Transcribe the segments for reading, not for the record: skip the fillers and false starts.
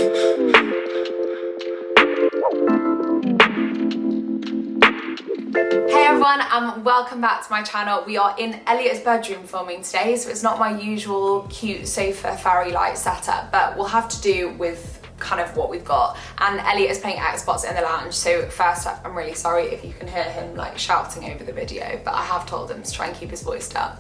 Hey everyone, and welcome back to my channel. We are in Elliot's bedroom filming today, so it's not my usual cute sofa fairy light setup, but we'll have to do with kind of what we've got. And Elliot is playing Xbox in the lounge, so first up, I'm really sorry if you can hear him like shouting over the video, but I have told him to try and keep his voice down.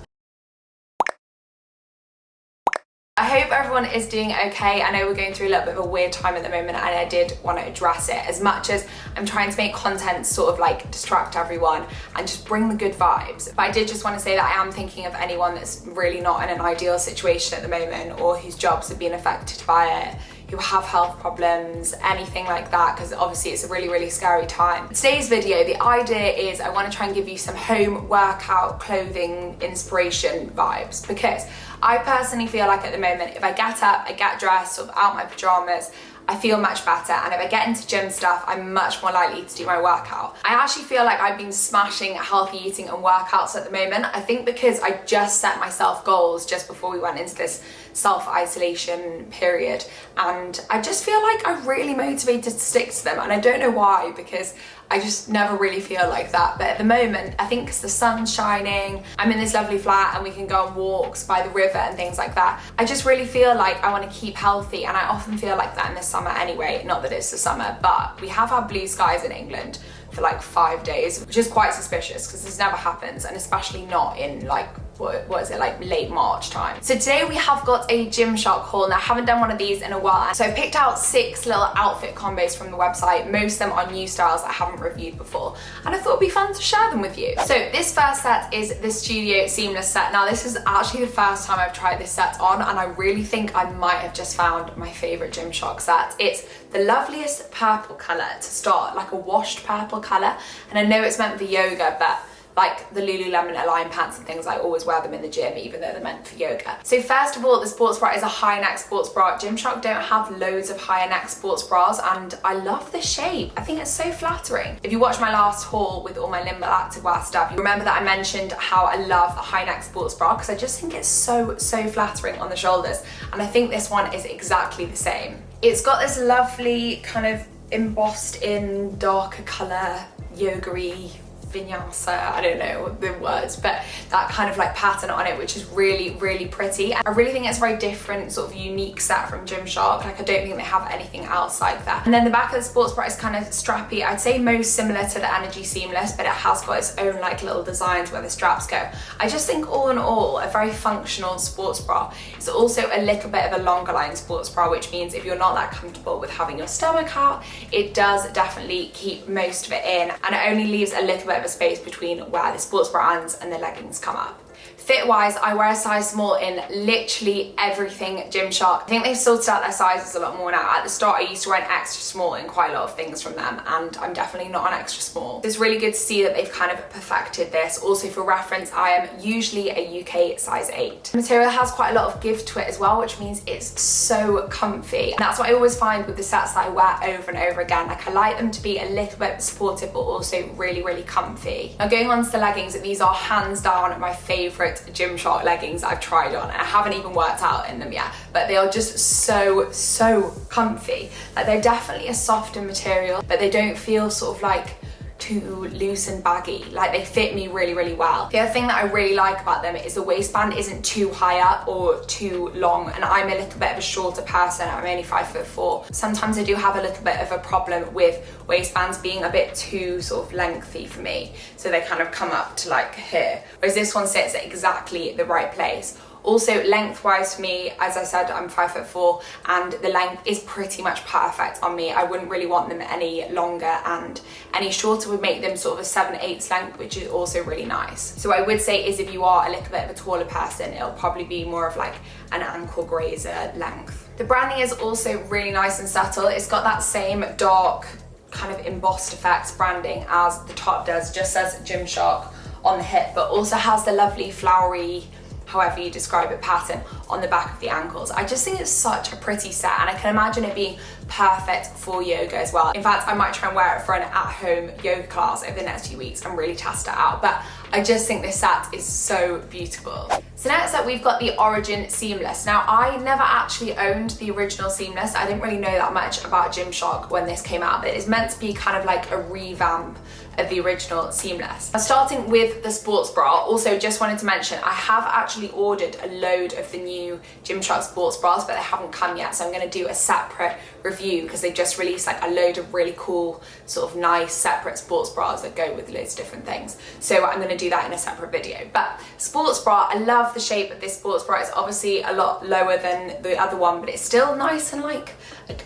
I hope everyone is doing okay. I know we're going through a little bit of a weird time at the moment, and I did want to address it. As much as I'm trying to make content sort of like distract everyone and just bring the good vibes, but I did just want to say that I am thinking of anyone that's really not in an ideal situation at the moment, or whose jobs have been affected by it, who have health problems, anything like that, because obviously it's a really scary time. Today's video, the idea is I want to try and give you some home workout clothing inspiration vibes, because I personally feel like at the moment, if I get up, I get dressed, sort of out my pajamas, I feel much better, and if I get into gym stuff, I'm much more likely to do my workout. I actually feel like I've been smashing healthy eating and workouts at the moment. I think because I just set myself goals just before we went into this self-isolation period, and I just feel like I'm really motivated to stick to them, and I don't know why, because I just never really feel like that. But at the moment, I think because the sun's shining, I'm in this lovely flat and we can go on walks by the river and things like that, I just really feel like I want to keep healthy, and I often feel like that in the summer anyway. Not that it's the summer, but we have had blue skies in England for like 5 days, which is quite suspicious because this never happens, and especially not in like, what is it, like late March time. So today we have got a Gymshark haul, and I haven't done one of these in a while. So I picked out 6 little outfit combos from the website. Most of them are new styles I haven't reviewed before, and I thought it'd be fun to share them with you. So this first set is the Studio Seamless set. Now this is actually the first time I've tried this set on, and I really think I might have just found my favorite Gymshark set. It's the loveliest purple color to start, like a washed purple color, and I know it's meant for yoga, but like the Lululemon Align pants and things, I always wear them in the gym, even though they're meant for yoga. So first of all, the sports bra is a high neck sports bra. Gymshark don't have loads of higher neck sports bras, and I love the shape. I think it's so flattering. If you watched my last haul with all my Limber activewear stuff, you remember that I mentioned how I love the high neck sports bra because I just think it's so flattering on the shoulders, and I think this one is exactly the same. It's got this lovely kind of embossed in darker color, yoga-y vinyasa, I don't know the words, but that kind of like pattern on it, which is really pretty. I really think it's a very different, sort of unique set from Gymshark. Like I don't think they have anything else like that. And then the back of the sports bra is kind of strappy. I'd say most similar to the Energy Seamless, but it has got its own like little designs where the straps go. I just think all in all, a very functional sports bra. It's also a little bit of a longer line sports bra, which means if you're not that comfortable with having your stomach out, it does definitely keep most of it in, and it only leaves a little bit of a space between where the sports bra ends and the leggings come up. Fit wise, I wear a size small in literally everything Gymshark. I think they've sorted out their sizes a lot more now. At the start, I used to wear an extra small in quite a lot of things from them, and I'm definitely not an extra small. It's really good to see that they've kind of perfected this. Also for reference, I am usually a UK size 8. The material has quite a lot of give to it as well, which means it's so comfy. And that's what I always find with the sets that I wear over and over again. Like I like them to be a little bit supportive, but also really comfy. Now going on to the leggings, these are hands down my favorite Gymshark leggings I've tried on, and I haven't even worked out in them yet, but they are just so comfy. Like they're definitely a softer material, but they don't feel sort of like too loose and baggy. Like they fit me really well. The other thing that I really like about them is the waistband isn't too high up or too long, and I'm a little bit of a shorter person. I'm only 5'4". Sometimes I do have a little bit of a problem with waistbands being a bit too sort of lengthy for me, so they kind of come up to like here, whereas this one sits at exactly the right place. Also lengthwise for me, as I said, I'm 5'4", and the length is pretty much perfect on me. I wouldn't really want them any longer, and any shorter would make them sort of a 7/8 length, which is also really nice. So what I would say is if you are a little bit of a taller person, it'll probably be more of like an ankle grazer length. The branding is also really nice and subtle. It's got that same dark kind of embossed effects branding as the top does, just says Gymshark on the hip, but also has the lovely flowery, however you describe it, pattern on the back of the ankles. I just think it's such a pretty set, and I can imagine it being perfect for yoga as well. In fact, I might try and wear it for an at-home yoga class over the next few weeks and really test it out. But I just think this set is so beautiful. So next up we've got the Origin Seamless. Now I never actually owned the original Seamless. I didn't really know that much about GYMSHARK when this came out, but it's meant to be kind of like a revamp of the original Seamless. Now, starting with the sports bra, also just wanted to mention I have actually ordered a load of the new GYMSHARK sports bras, but they haven't come yet, so I'm going to do a separate review because they just released like a load of really cool sort of nice separate sports bras that go with loads of different things. So I'm going to do that in a separate video. But sports bra, I love the shape of this sports bra. It's obviously a lot lower than the other one, but it's still nice and like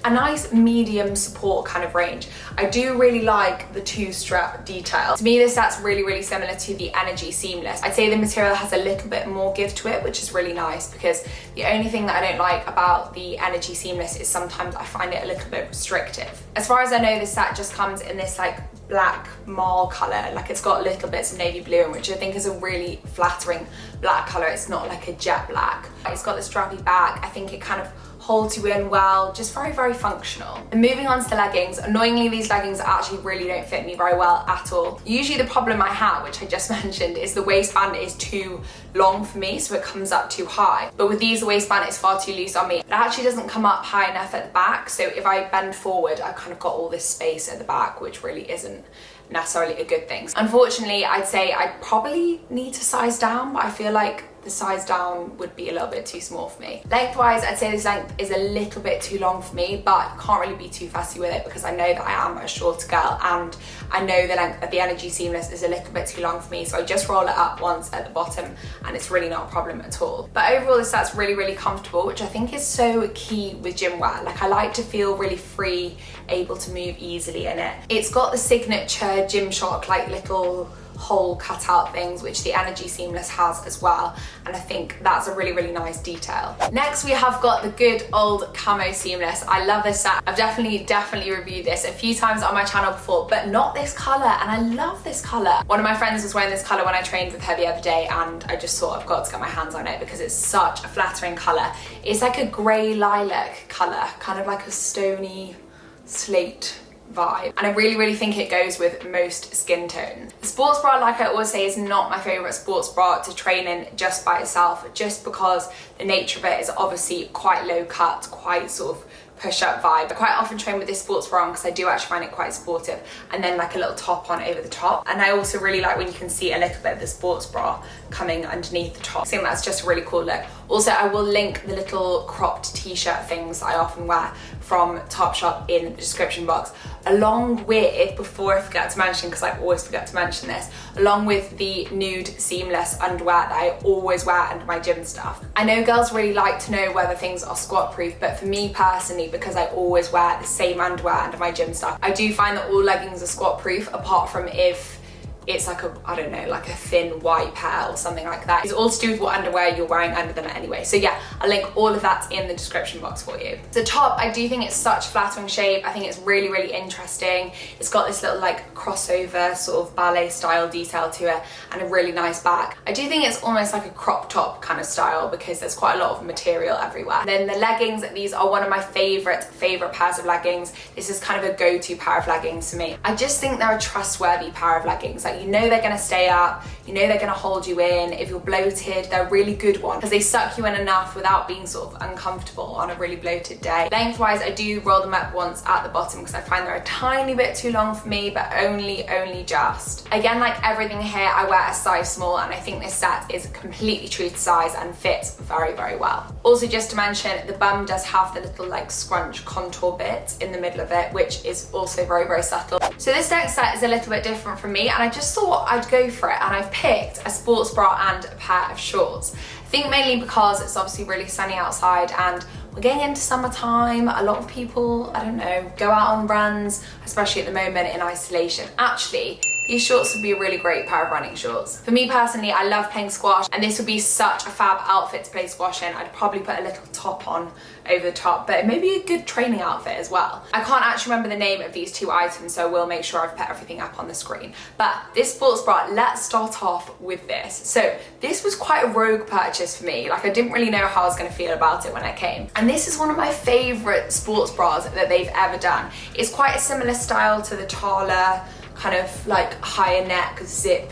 a nice medium support kind of range. I do really like the two strap detail. To me, this set's really, really similar to the Energy Seamless. I'd say the material has a little bit more give to it, which is really nice, because the only thing that I don't like about the Energy Seamless is sometimes I find it a little bit restrictive. As far as I know, this set just comes in this like black marl colour, like it's got little bits of navy blue in, which I think is a really flattering black colour. It's not like a jet black. It's got the strappy back. I think it kind of holds you in well, just very, very functional. And moving on to the leggings, annoyingly these leggings actually really don't fit me very well at all. Usually the problem I have, which I just mentioned, is the waistband is too long for me, so it comes up too high. But with these, the waistband is far too loose on me. It actually doesn't come up high enough at the back, so if I bend forward, I've kind of got all this space at the back, which really isn't necessarily a good thing. Unfortunately, I'd say I'd probably need to size down, but I feel like the size down would be a little bit too small for me. Lengthwise, I'd say this length is a little bit too long for me, but you can't really be too fussy with it because I know that I am a shorter girl, and I know the length of the Energy Seamless is a little bit too long for me, so I just roll it up once at the bottom and it's really not a problem at all. But overall, this set's really, really comfortable, which I think is so key with gym wear. Like, I like to feel really free, able to move easily in it. It's got the signature GYMSHARK like little hole cut out things, which the Energy Seamless has as well, and I think that's a really, really nice detail. Next we have got the good old Camo Seamless. I love this set. I've definitely reviewed this a few times on my channel before, but not this colour, and I love this colour. One of my friends was wearing this colour when I trained with her the other day, and I just thought I've got to get my hands on it because it's such a flattering colour. It's like a grey lilac colour, kind of like a stony slate vibe, and I really, really think it goes with most skin tones. The sports bra, like I always say, is not my favourite sports bra to train in just by itself, just because the nature of it is obviously quite low cut, quite sort of push-up vibe. I quite often train with this sports bra on because I do actually find it quite supportive, and then like a little top on over the top. And I also really like when you can see a little bit of the sports bra coming underneath the top. I think that's just a really cool look. Also, I will link the little cropped t-shirt things I often wear from Topshop in the description box, along with, before I forget to mention, because I always forget to mention this, along with the nude seamless underwear that I always wear under my gym stuff. I know girls really like to know whether things are squat proof, but for me personally, because I always wear the same underwear under my gym stuff, I do find that all leggings are squat proof, apart from if it's like a, I don't know, like a thin white pair or something like that. It's all to do with what underwear you're wearing under them anyway. So yeah, I'll link all of that in the description box for you. The top, I do think it's such flattering shape. I think it's really, really interesting. It's got this little like crossover sort of ballet style detail to it, and a really nice back. I do think it's almost like a crop top kind of style because there's quite a lot of material everywhere. And then the leggings, these are one of my favorite pairs of leggings. This is kind of a go-to pair of leggings for me. I just think they're a trustworthy pair of leggings. Like, you know they're gonna stay up, you know they're gonna hold you in. If you're bloated, they're a really good one because they suck you in enough without being sort of uncomfortable on a really bloated day. Lengthwise, I do roll them up once at the bottom because I find they're a tiny bit too long for me, but only just. Again, like everything here, I wear a size small, and I think this set is completely true to size and fits very, very well. Also, just to mention, the bum does have the little like scrunch contour bit in the middle of it, which is also very, very subtle. So this next set is a little bit different from me, and I just thought I'd go for it, and I've picked a sports bra and a pair of shorts. I think mainly because it's obviously really sunny outside and we're getting into summertime. A lot of people, I don't know, go out on runs, especially at the moment in isolation. Actually, these shorts would be a really great pair of running shorts. For me personally, I love playing squash, and this would be such a fab outfit to play squash in. I'd probably put a little top on over the top, but it may be a good training outfit as well. I can't actually remember the name of these two items, so we'll make sure I've put everything up on the screen. But this sports bra, let's start off with this. So this was quite a rogue purchase for me. Like, I didn't really know how I was gonna feel about it when I came. And this is one of my favorite sports bras that they've ever done. It's quite a similar style to the Tala, kind of like higher neck zip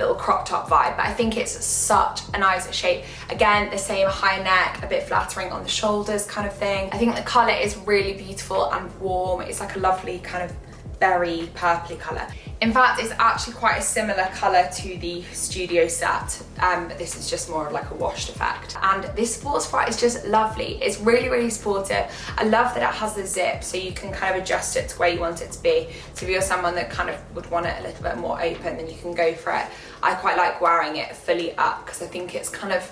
little crop top vibe, but I think it's such a nice shape. Again, the same high neck, a bit flattering on the shoulders kind of thing. I think the colour is really beautiful and warm. It's like a lovely kind of berry purpley colour. In fact, it's actually quite a similar colour to the studio set, but this is just more of like a washed effect. And this sports bra is just lovely. It's really, really sportive. I love that it has the zip, so you can kind of adjust it to where you want it to be. So if you're someone that kind of would want it a little bit more open, then you can go for it. I quite like wearing it fully up because I think it's kind of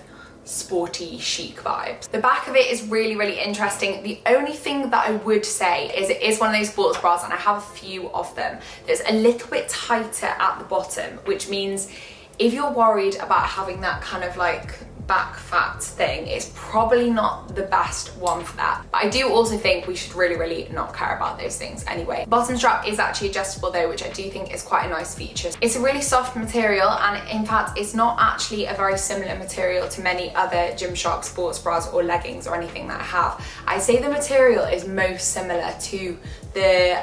sporty chic vibes. The back of it is really, really interesting. The only thing that I would say is it is one of those sports bras, and I have a few of them, that's a little bit tighter at the bottom, which means if you're worried about having that kind of like back fat thing, it's probably not the best one for that. But I do also think we should really, really not care about those things anyway. Bottom strap is actually adjustable though, which I do think is quite a nice feature. It's a really soft material, and in fact it's not actually a very similar material to many other GYMSHARK sports bras or leggings or anything that I have. I'd say the material is most similar to the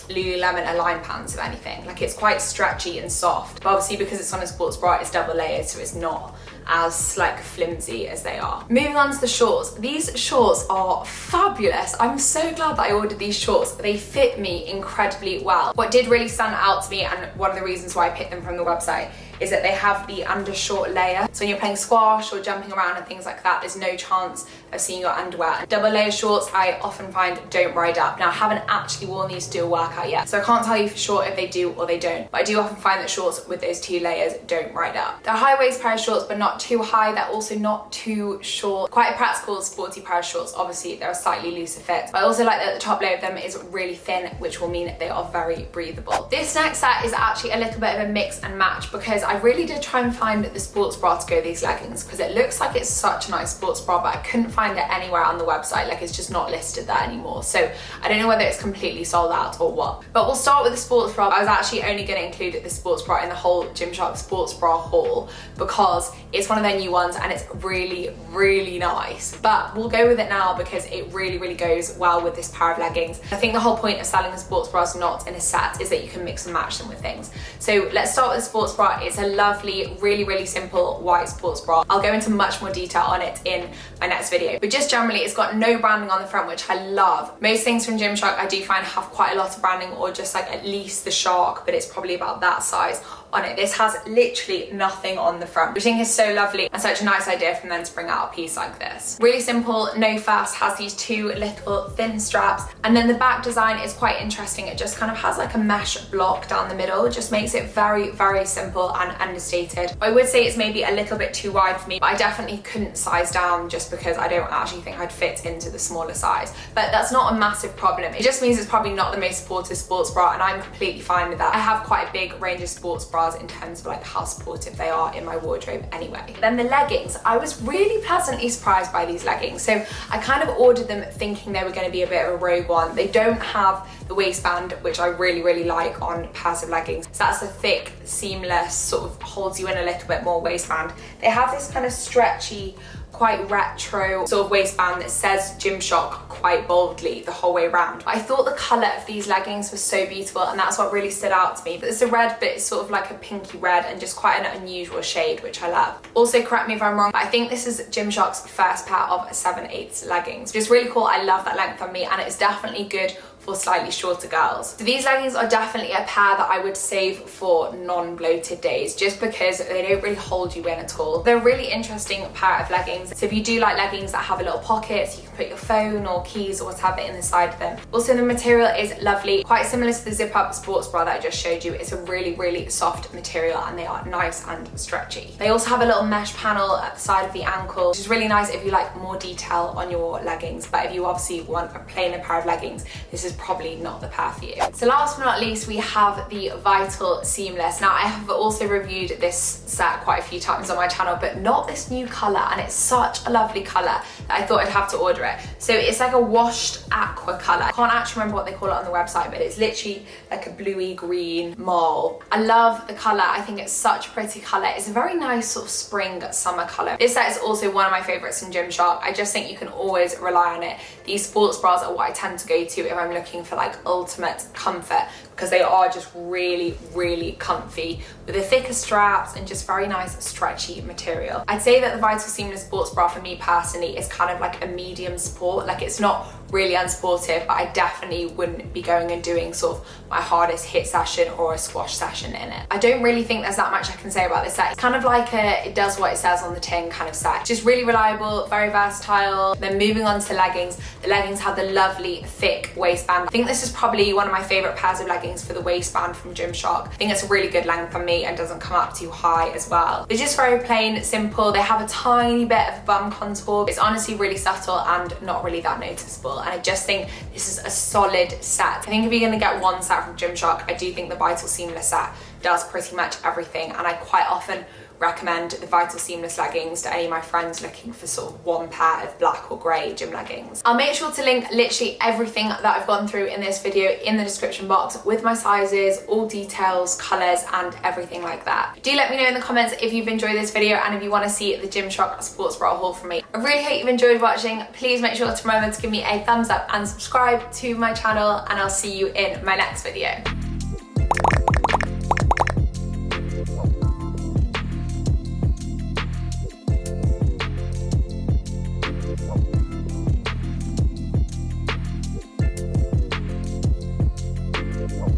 Lululemon Align pants, if anything. Like, it's quite stretchy and soft, but obviously because it's on a sports bra it's double layered, so it's not as like flimsy as they are. Moving on to the shorts. These shorts are fabulous. I'm so glad that I ordered these shorts. They fit me incredibly well. What did really stand out to me, and one of the reasons why I picked them from the website, is that they have the undershort layer. So when you're playing squash or jumping around and things like that, there's no chance of seeing your underwear. And double layer shorts, I often find, don't ride up. Now, I haven't actually worn these to do a workout yet, so I can't tell you for sure if they do or they don't, but I do often find that shorts with those two layers don't ride up. They're a high waist pair of shorts, but not too high. They're also not too short. Quite a practical, sporty pair of shorts. Obviously, they're a slightly looser fit, but I also like that the top layer of them is really thin, which will mean they are very breathable. This next set is actually a little bit of a mix and match, because I really did try and find the sports bra to go with these leggings, because it looks like it's such a nice sports bra, but I couldn't find it anywhere on the website. Like, it's just not listed there anymore, so I don't know whether it's completely sold out or what. But we'll start with the sports bra. I was actually only going to include the sports bra in the whole GYMSHARK sports bra haul because it's one of their new ones and it's really, really nice. But we'll go with it now because it really, really goes well with this pair of leggings. I think the whole point of selling the sports bras not in a set is that you can mix and match them with things. So let's start with the sports bra. It's a lovely, really, really simple white sports bra. I'll go into much more detail on it in my next video, but just generally it's got no branding on the front, which I love. Most things from GYMSHARK I do find have quite a lot of branding, or just like at least the shark, but it's probably about that size on it. This has literally nothing on the front, which I think is so lovely and such a nice idea from them to bring out a piece like this. Really simple, no fuss, has these two little thin straps, and then the back design is quite interesting. It just kind of has like a mesh block down the middle. It just makes it very, very simple and understated. I would say it's maybe a little bit too wide for me, but I definitely couldn't size down just because I don't actually think I'd fit into the smaller size. But that's not a massive problem. It just means it's probably not the most supportive sports bra, and I'm completely fine with that. I have quite a big range of sports bras in terms of like how supportive they are in my wardrobe anyway. Then the leggings. I was really pleasantly surprised by these leggings. So I kind of ordered them thinking they were going to be a bit of a rogue one. They don't have the waistband, which I really, really like on pairs of leggings. So that's a thick, seamless, sort of holds you in a little bit more waistband. They have this kind of stretchy, quite retro sort of waistband that says GYMSHARK quite boldly the whole way around. I thought the colour of these leggings was so beautiful, and that's what really stood out to me. But it's a red, but it's sort of like a pinky red and just quite an unusual shade, which I love. Also, correct me if I'm wrong, but I think this is GYMSHARK's first pair of 7/8 leggings, which is really cool. I love that length on me, and it's definitely good for slightly shorter girls. So these leggings are definitely a pair that I would save for non-bloated days, just because they don't really hold you in at all. They're a really interesting pair of leggings. So if you do like leggings that have a little pocket, so you can put your phone or keys or whatever in the side of them. Also, the material is lovely, quite similar to the zip up sports bra that I just showed you. It's a really, really soft material, and they are nice and stretchy. They also have a little mesh panel at the side of the ankle, which is really nice if you like more detail on your leggings. But if you obviously want a plainer pair of leggings, this is probably not the pair for you. So last but not least, we have the Vital Seamless. Now, I have also reviewed this set quite a few times on my channel, but not this new colour, and it's such a lovely colour that I thought I'd have to order it. So it's like a washed aqua colour. I can't actually remember what they call it on the website, but it's literally like a bluey green mauve. I love the colour. I think it's such a pretty colour. It's a very nice sort of spring summer colour. This set is also one of my favourites from GYMSHARK. I just think you can always rely on it. These sports bras are what I tend to go to if I'm looking looking for like ultimate comfort, because they are just really, really comfy with the thicker straps and just very nice stretchy material. I'd say that the Vital Seamless sports bra for me personally is kind of like a medium sport. Like it's not really unsportive, but I definitely wouldn't be going and doing sort of my hardest hit session or a squash session in it. I don't really think there's that much I can say about this set. It's kind of like it does what it says on the tin kind of set. Just really reliable, very versatile. Then moving on to leggings. The leggings have the lovely thick waistband. I think this is probably one of my favorite pairs of leggings for the waistband from Gymshark. I think it's a really good length on me and doesn't come up too high as well. They're just very plain, simple. They have a tiny bit of bum contour. It's honestly really subtle and not really that noticeable. And I just think this is a solid set. I think if you're gonna get one set from Gymshark, I do think the Vital Seamless set does pretty much everything, and I quite often recommend the Vital Seamless leggings to any of my friends looking for sort of one pair of black or grey gym leggings. I'll make sure to link literally everything that I've gone through in this video in the description box with my sizes, all details, colours and everything like that. Do let me know in the comments if you've enjoyed this video and if you want to see the Gymshark sports bra haul from me. I really hope you've enjoyed watching. Please make sure to remember to give me a thumbs up and subscribe to my channel, and I'll see you in my next video.